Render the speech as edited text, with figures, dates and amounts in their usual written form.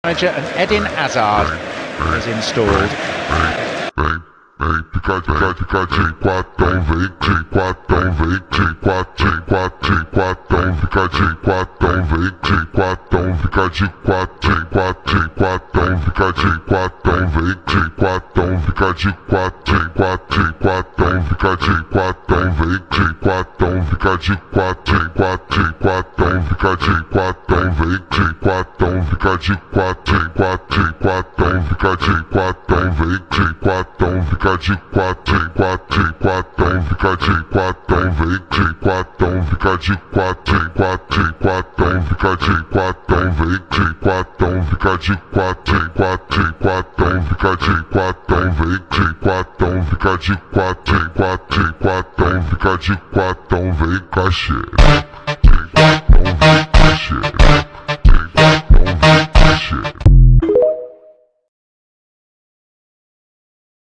Manager and Eden Hazard is installed. Fica de quatro, vem cachê.